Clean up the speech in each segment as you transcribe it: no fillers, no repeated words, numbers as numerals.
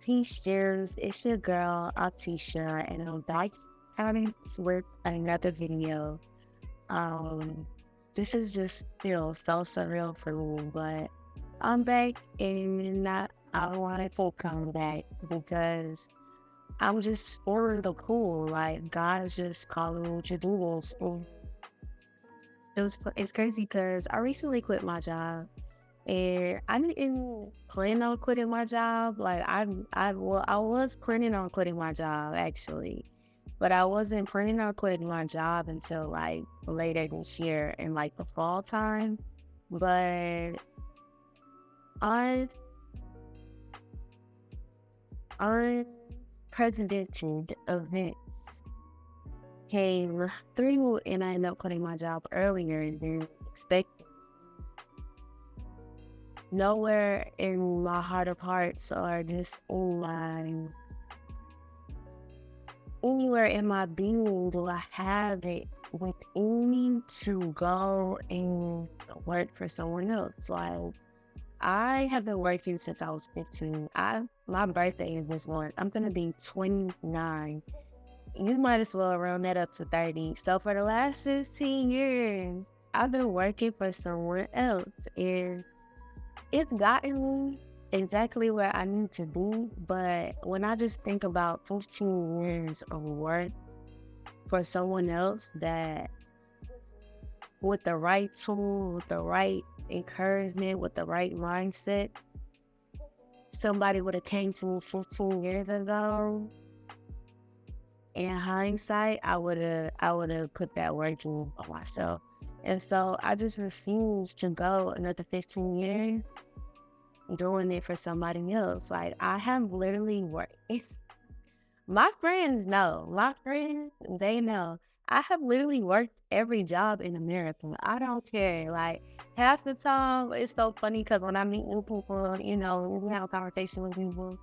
Peace, James. It's your girl, Atisha, and I'm back at it with another video. Um, this is just still so surreal for me, but I'm back and I wanted to come back because I'm just for the cool. Like, God is just calling me to do this. And it's crazy because I recently quit my job. And I didn't plan on quitting my job. Like I was planning on quitting my job actually, but I wasn't planning on quitting my job until like later this year in like the fall time. But un unprecedented events came through, and I ended up quitting my job earlier than expected. Nowhere in my heart of hearts or just anywhere in my being do I have it within me to go and work for someone else. Like I have been working since I was 15. My birthday is this month. I'm gonna be 29. You might as well round that up to 30. So for the last 15 years, I've been working for someone else. And it's gotten me exactly where I need to be, but when I just think about 15 years of work for someone else that with the right tool, with the right encouragement, with the right mindset, somebody would have came to me 15 years ago. In hindsight, I would have put that work in for myself. And so I just refuse to go another 15 years doing it for somebody else. Like I have literally worked. My friends know. My friends, they know. I have literally worked every job in America. I don't care. Like half the time, it's so funny because when I meet new people, we have a conversation with people,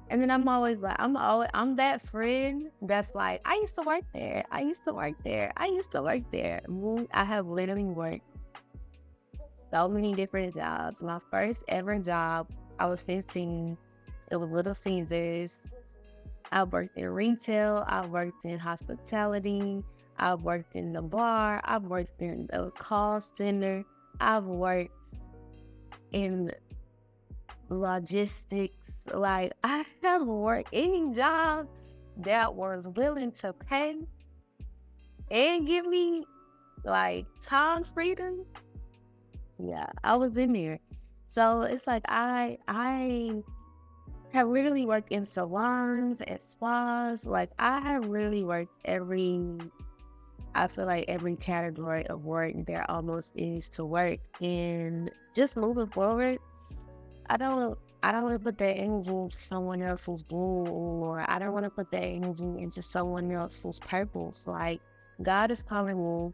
and then I'm always like, I'm that friend that's like, I used to work there. I used to work there. I used to work there. I have literally worked so many different jobs. My first ever job, I was 15. It was Little Caesars. I worked in retail. I worked in hospitality. I worked in the bar. I've worked in the call center. I've worked in logistics. Like I have worked any job that was willing to pay and give me like time freedom. Yeah, I was in there. So it's like I have literally worked in salons and spas. Like I have really worked I feel like every category of work there almost is to work. And just moving forward, I don't want to put that energy into someone else's dream anymore. I don't want to put that energy into someone else's purpose. Like God is calling me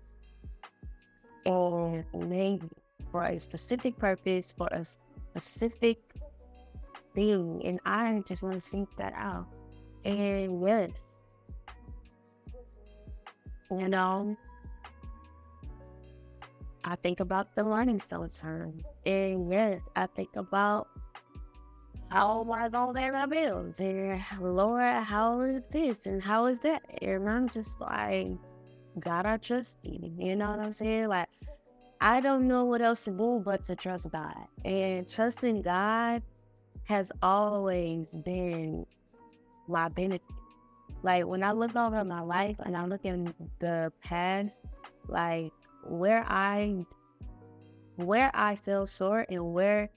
and maybe for a specific purpose, for a specific thing, and I just want to seek that out. And yes, you know, I think about the learning sometimes. And yes, I think about how am I gonna pay my bills? And Lord, how is this and how is that? And I'm just like, God, I trust you. You know what I'm saying? Like, I don't know what else to do but to trust God. And trusting God has always been my benefit. Like when I look over my life and I look in the past, like where I fell short and where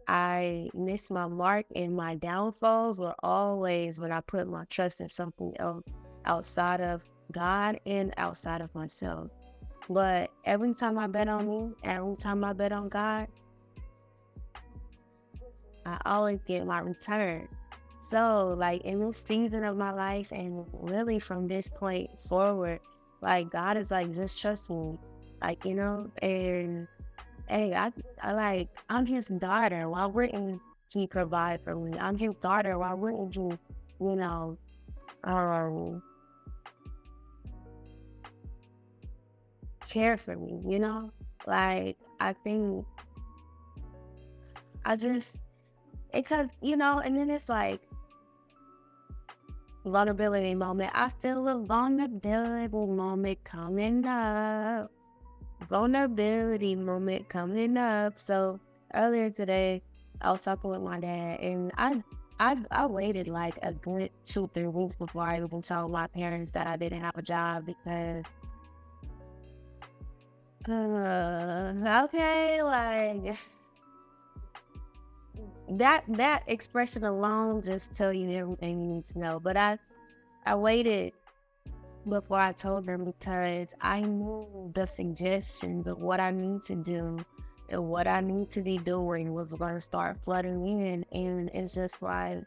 I missed my mark and my downfalls were always when I put my trust in something else outside of God and outside of myself. But every time I bet on me, every time I bet on God, I always get my return. So, like in this season of my life, and really from this point forward, like God is like, just trust me, like and hey, I'm His daughter. Why wouldn't He provide for me? I'm His daughter. Why wouldn't He, you know, um, care for me? Like I think I just because and then it's like. vulnerability moment. I feel a vulnerability moment coming up. Vulnerability moment coming up. So earlier today, I was talking with my dad, and I waited like a good 2-3 weeks before I even told my parents that I didn't have a job because okay, like that expression alone just tell you everything you need to know. But I waited before I told them because I knew the suggestions of what I need to do and what I need to be doing was going to start flooding in. And it's just like,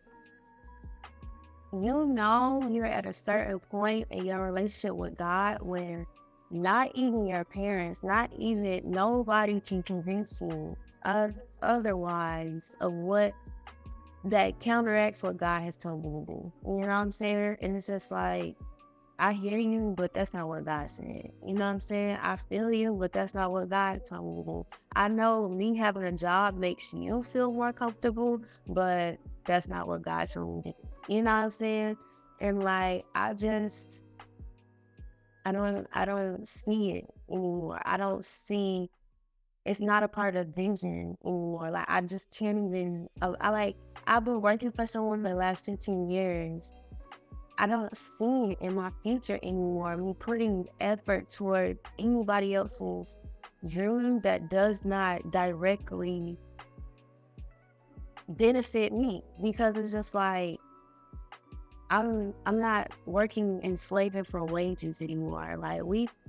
you're at a certain point in your relationship with God where not even your parents, not even nobody can convince you otherwise of what that counteracts what God has told you to do. You know what I'm saying? And it's just like, I hear you, but that's not what God said. You know what I'm saying? I feel you, but that's not what God told me to do. I know me having a job makes you feel more comfortable, but that's not what God told me to do. You know what I'm saying? And like, I don't see it anymore. I don't see, it's not a part of the vision anymore. Like, I just can't even, I've been working for someone for the last 15 years. I don't see it in my future anymore. Me putting effort toward anybody else's dream that does not directly benefit me, because it's just like I'm not working and slaving for wages anymore. Like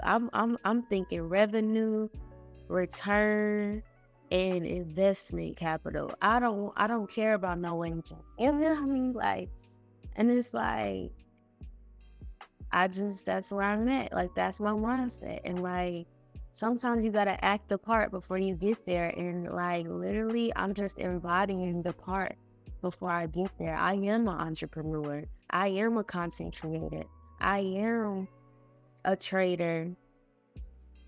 I'm thinking revenue, return, and investment capital. I don't care about no wages. You know what I mean? Like, and it's like that's where I'm at. Like, that's my mindset. And like, sometimes you gotta act the part before you get there. And like, literally, I'm just embodying the part before I get there. I am an entrepreneur. I am a content creator. I am a trader.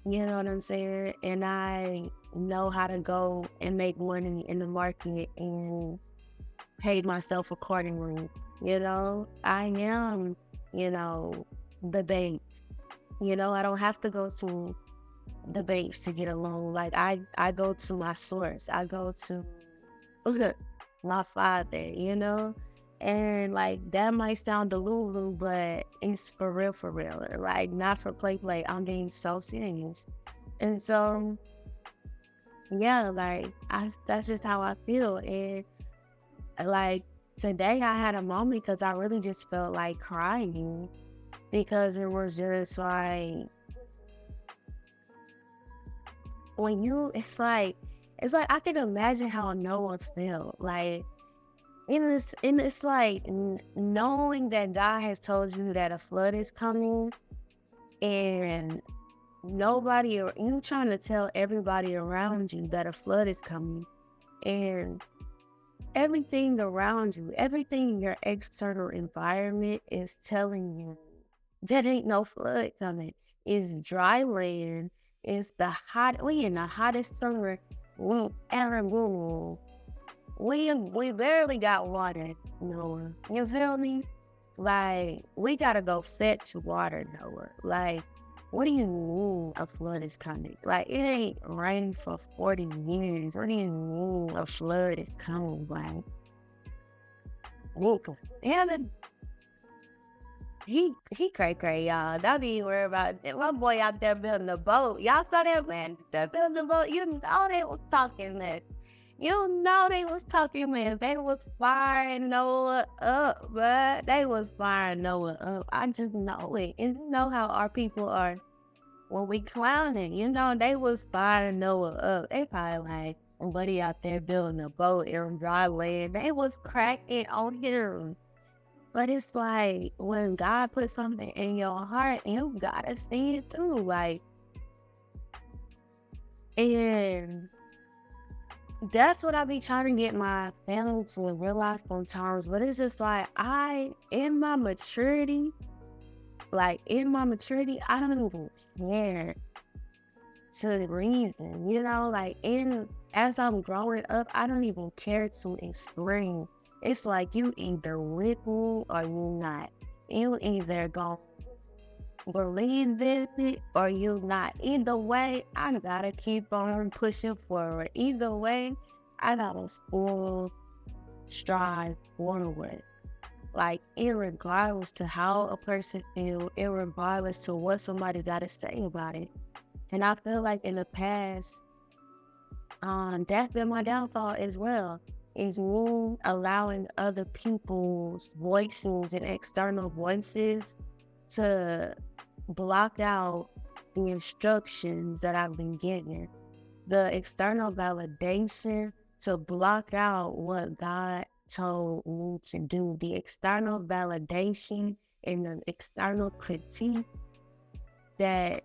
You know what I'm saying? And I know how to go and make money in the market and pay myself accordingly. I am, the bank. I don't have to go to the banks to get a loan. Like, I go to my source. I go to my father, And like, that might sound delulu, but it's for real, for real. Like, not for play. I'm being so serious. And so, yeah, like, that's just how I feel. And like, today I had a moment because I really just felt like crying, because it was just like, it's like I can imagine how Noah felt. Like, it's like knowing that God has told you that a flood is coming, and nobody, or you trying to tell everybody around you that a flood is coming, and everything around you, everything in your external environment is telling you that ain't no flood coming. It's dry land. We in the hottest summer we ever been. We barely got water, Noah. You feel me? Like, we gotta go fetch water, Noah. Like, what do you mean a flood is coming? Like, it ain't rained for 40 years. What do you mean a flood is coming? Like, nigga. And he cray, y'all. Don't even worry about it. My boy out there building a boat. Y'all saw that man that building a boat? You know they was talking, man. They was firing Noah up, but they was firing Noah up. I just know it. And you know how our people are when we clowning. They was firing Noah up. They probably like, buddy out there building a boat in dry land. They was cracking on him. But it's like, when God puts something in your heart, you gotta see it through. Like, and that's what I be trying to get my family to realize sometimes. But it's just like, in my maturity, I don't even care to the reason, like, as I'm growing up, I don't even care to explain. It's like, you either with me or you not. You either gonna believe in it or you not. Either way, I gotta keep on pushing forward. Either way, I gotta full strive forward. Like, irregardless to how a person feel, irregardless to what somebody gotta say about it. And I feel like in the past, that's been my downfall as well. Is me allowing other people's voices and external voices to block out the instructions that I've been given. The external validation to block out what God told me to do. The external validation and the external critique that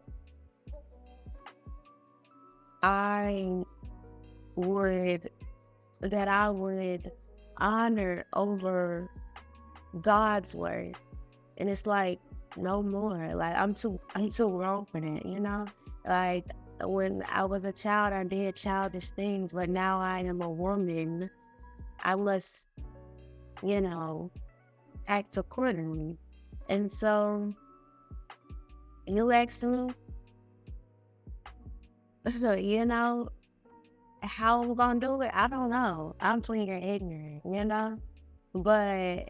I would I would honor over God's word. And it's like, no more. Like, I'm too grown for that, you know? Like, when I was a child, I did childish things, but now I am a woman. I must, you know, act accordingly. And so you ask me, you know, how I'm gonna do it? I don't know. I'm pleading ignorant, you know? But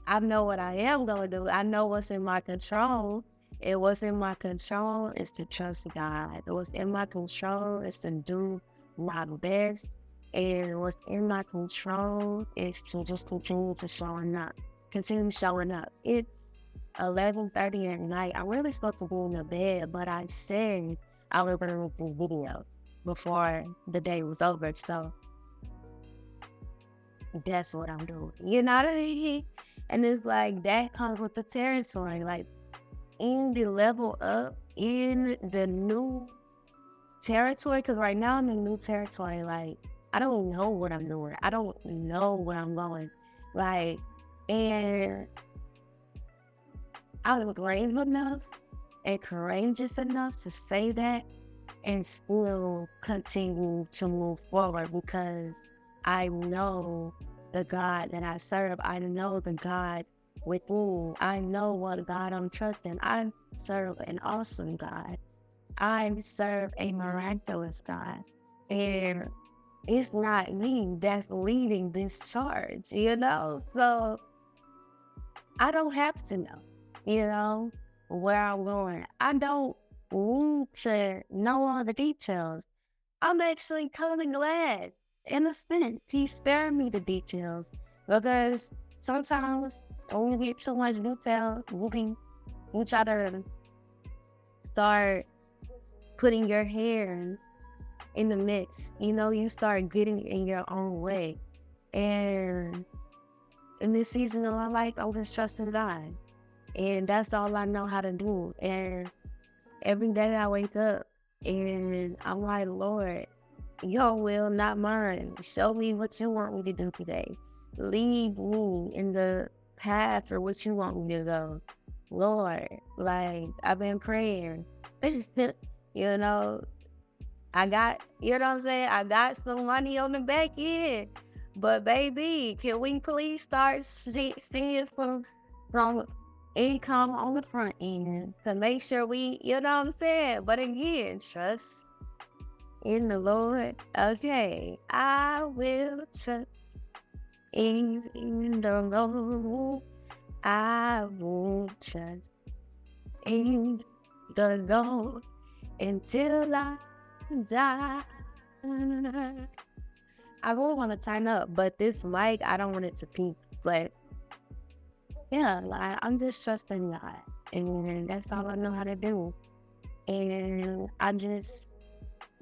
I know what I am gonna do. I know what's in my control. And what's in my control is to trust God. What's in my control is to do my best. And what's in my control is to just continue to showing up. Continue showing up. It's 11:30 at night. I'm really supposed to be in the bed, but I said I was gonna make this video before the day was over. So that's what I'm doing. You know what I mean? And it's like that comes with the territory. Like, in the level up, in the new territory, because right now I'm in new territory. Like, I don't know what I'm doing. I don't know where I'm going. Like, and I was brave enough and courageous enough to say that and still continue to move forward because I know the God that I serve. I know the God with me. I know what God I'm trusting. I serve an awesome God. I serve a miraculous God. And it's not me that's leading this charge, you know? So I don't have to know, you know, where I'm going. I don't need to know all the details. I'm actually kind of glad, in a sense, he spared me the details because sometimes when you get too much detail, you try to start putting your hair in the mix. You know, you start getting in your own way. And in this season of my life, I'm just trusting God. And that's all I know how to do. And every day I wake up and I'm like, Lord, your will, not mine. Show me what you want me to do today. Lead me in the path for what you want me to go. Lord, like, I've been praying. You know, I got, you know what I'm saying? I got some money on the back end. But baby, can we please start seeing from income on the front end to make sure we, you know what I'm saying? But again, trust in the Lord. Okay, I will trust in the Lord. I will trust in the Lord until I die. I really want to turn up, but this mic, I don't want it to peak. But yeah, like, I'm just trusting God, and that's all I know how to do. And I just,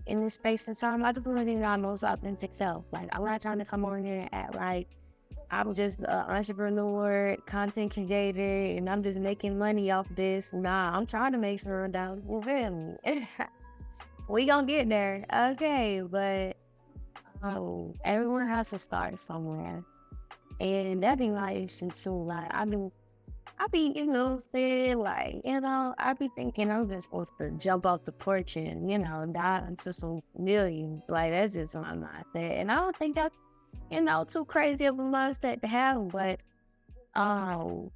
in this space and time, I just want to be my most authentic self. Like, I'm not trying to come on here and act like I'm just an entrepreneur, content creator, and I'm just making money off this. Nah, I'm trying to make sure that you feel me. We gonna get there, okay? But everyone has to start somewhere, and that be my issue too. Like, I be, you know, saying, like, you know, I be thinking I'm just supposed to jump off the porch and, you know, die into some millions. Like, that's just my mindset. And I don't think that's, you know, too crazy of a mindset to have. But um,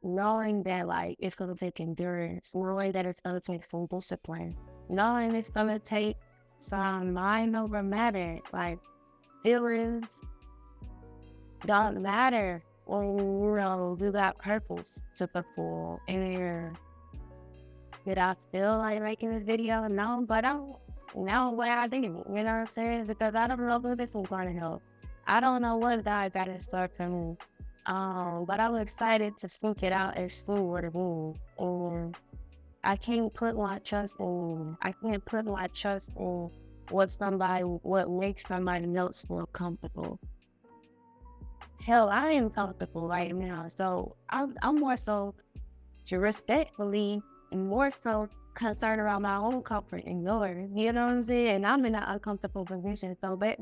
knowing that like it's gonna take endurance, knowing that it's gonna take some discipline, knowing it's gonna take some mind over matter, like feelings don't matter when you got purpose to fulfill. And did I feel like making this video? No, but I'm now what I did, you know what I'm saying? Because I don't know who this is gonna help. I don't know what God got in store for me. But I'm excited to seek it out and see what it means. And I can't put my trust in, I can't put my trust in what makes somebody else feel comfortable. Hell, I am comfortable right now. So I'm more so to respectfully and more so concerned around my own comfort and yours. You know what I'm saying? And I'm in an uncomfortable position. So, but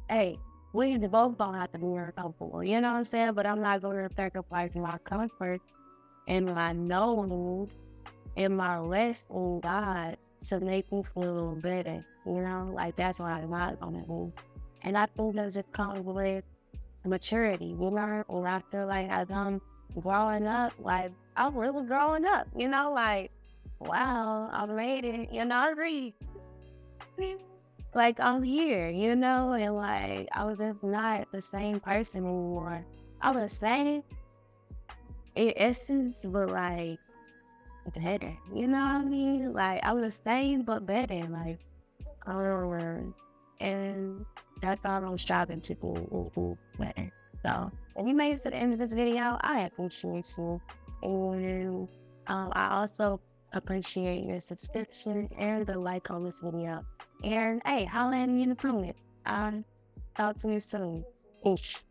hey, we both don't have to be uncomfortable. You know what I'm saying? But I'm not going to sacrifice my comfort and my knowing and my rest in God to make me feel better. You know, like that's why I'm not going to move. And I think that just comes with maturity, you know, and I feel like as I'm growing up, like I'm really growing up, you know, like wow, I made it, you know, I read like I'm here, you know, and like I was just not the same person anymore. I was the same in essence, but like better, you know what I mean? Like I was the same but better, like and that's all I'm striving to do better. So, if you made it to the end of this video, I appreciate you. And I also appreciate your subscription and the like on this video. And hey, holla at me in the comments. I'll talk to you soon. Peace.